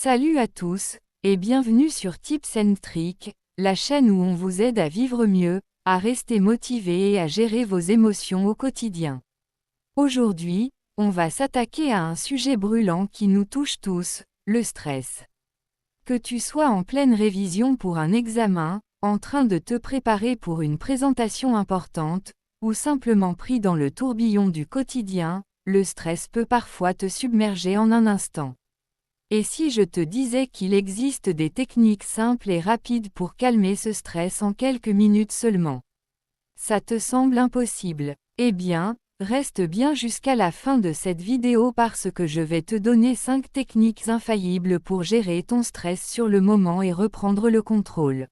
Salut à tous, et bienvenue sur Tips & Tricks, la chaîne où on vous aide à vivre mieux, à rester motivé et à gérer vos émotions au quotidien. Aujourd'hui, on va s'attaquer à un sujet brûlant qui nous touche tous, le stress. Que tu sois en pleine révision pour un examen, en train de te préparer pour une présentation importante, ou simplement pris dans le tourbillon du quotidien, le stress peut parfois te submerger en un instant. Et si je te disais qu'il existe des techniques simples et rapides pour calmer ce stress en quelques minutes seulement? Ça te semble impossible? Eh bien, reste bien jusqu'à la fin de cette vidéo parce que je vais te donner 5 techniques infaillibles pour gérer ton stress sur le moment et reprendre le contrôle.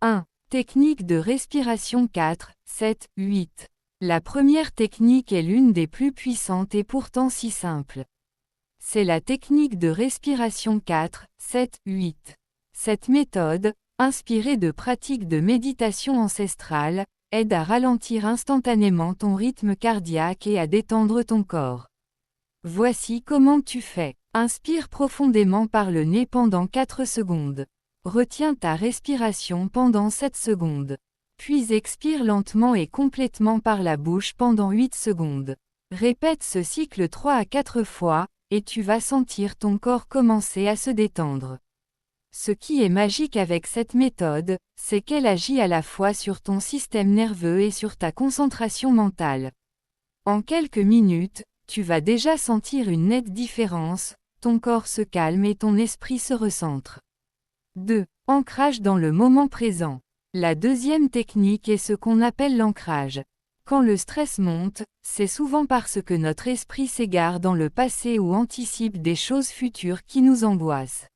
1. Technique de respiration 4, 7, 8. La première technique est l'une des plus puissantes et pourtant si simple. C'est la technique de respiration 4, 7, 8. Cette méthode, inspirée de pratiques de méditation ancestrale, aide à ralentir instantanément ton rythme cardiaque et à détendre ton corps. Voici comment tu fais. Inspire profondément par le nez pendant 4 secondes. Retiens ta respiration pendant 7 secondes. Puis expire lentement et complètement par la bouche pendant 8 secondes. Répète ce cycle 3 à 4 fois, et tu vas sentir ton corps commencer à se détendre. Ce qui est magique avec cette méthode, c'est qu'elle agit à la fois sur ton système nerveux et sur ta concentration mentale. En quelques minutes, tu vas déjà sentir une nette différence, ton corps se calme et ton esprit se recentre. 2. Ancrage dans le moment présent. La deuxième technique est ce qu'on appelle l'ancrage. Quand le stress monte, c'est souvent parce que notre esprit s'égare dans le passé ou anticipe des choses futures qui nous angoissent.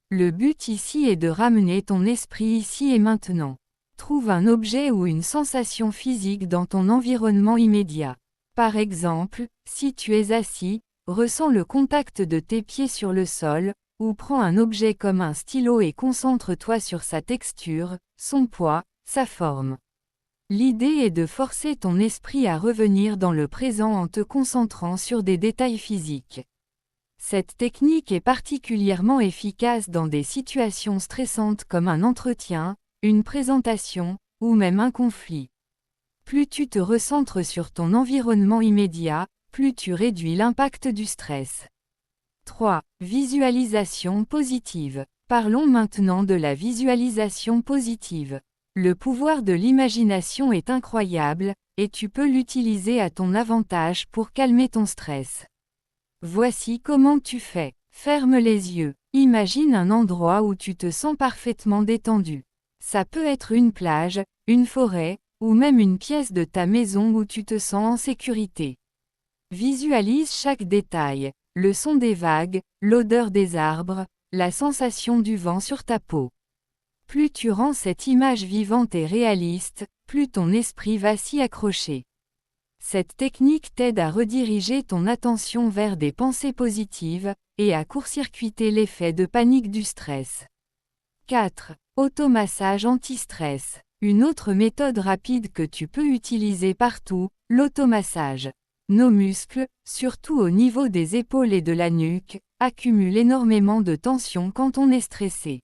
Le but ici est de ramener ton esprit ici et maintenant. Trouve un objet ou une sensation physique dans ton environnement immédiat. Par exemple, si tu es assis, ressens le contact de tes pieds sur le sol, ou prends un objet comme un stylo et concentre-toi sur sa texture, son poids, sa forme. L'idée est de forcer ton esprit à revenir dans le présent en te concentrant sur des détails physiques. Cette technique est particulièrement efficace dans des situations stressantes comme un entretien, une présentation, ou même un conflit. Plus tu te recentres sur ton environnement immédiat, plus tu réduis l'impact du stress. 3. Visualisation positive. Parlons maintenant de la visualisation positive. Le pouvoir de l'imagination est incroyable, et tu peux l'utiliser à ton avantage pour calmer ton stress. Voici comment tu fais. Ferme les yeux. Imagine un endroit où tu te sens parfaitement détendu. Ça peut être une plage, une forêt, ou même une pièce de ta maison où tu te sens en sécurité. Visualise chaque détail, le son des vagues, l'odeur des arbres, la sensation du vent sur ta peau. Plus tu rends cette image vivante et réaliste, plus ton esprit va s'y accrocher. Cette technique t'aide à rediriger ton attention vers des pensées positives, et à court-circuiter l'effet de panique du stress. 4. Automassage anti-stress. Une autre méthode rapide que tu peux utiliser partout, l'automassage. Nos muscles, surtout au niveau des épaules et de la nuque, accumulent énormément de tension quand on est stressé.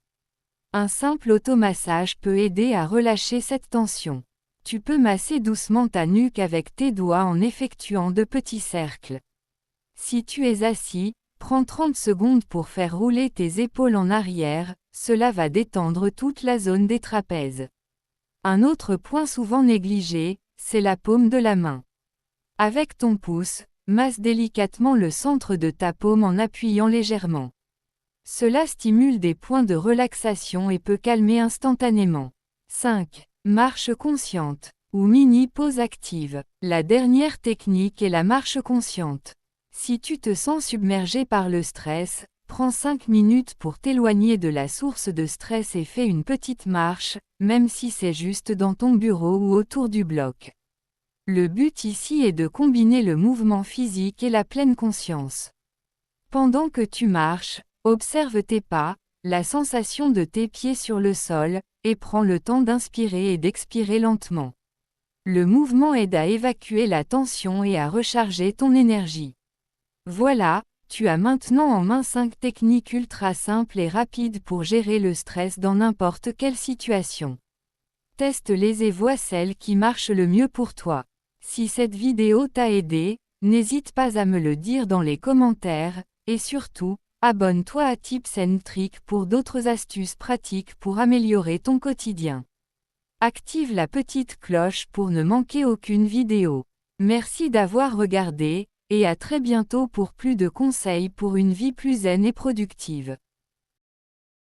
Un simple automassage peut aider à relâcher cette tension. Tu peux masser doucement ta nuque avec tes doigts en effectuant de petits cercles. Si tu es assis, prends 30 secondes pour faire rouler tes épaules en arrière, cela va détendre toute la zone des trapèzes. Un autre point souvent négligé, c'est la paume de la main. Avec ton pouce, masse délicatement le centre de ta paume en appuyant légèrement. Cela stimule des points de relaxation et peut calmer instantanément. 5. Marche consciente, ou mini-pause active. La dernière technique est la marche consciente. Si tu te sens submergé par le stress, prends 5 minutes pour t'éloigner de la source de stress et fais une petite marche, même si c'est juste dans ton bureau ou autour du bloc. Le but ici est de combiner le mouvement physique et la pleine conscience. Pendant que tu marches, observe tes pas, la sensation de tes pieds sur le sol, et prends le temps d'inspirer et d'expirer lentement. Le mouvement aide à évacuer la tension et à recharger ton énergie. Voilà, Tu as maintenant en main 5 techniques ultra simples et rapides pour gérer le stress dans n'importe quelle situation. Teste-les et vois celles qui marchent le mieux pour toi. Si cette vidéo t'a aidé, n'hésite pas à me le dire dans les commentaires, et surtout, abonne-toi à Tips & Tricks pour d'autres astuces pratiques pour améliorer ton quotidien. Active la petite cloche pour ne manquer aucune vidéo. Merci d'avoir regardé, et à très bientôt pour plus de conseils pour une vie plus zen et productive.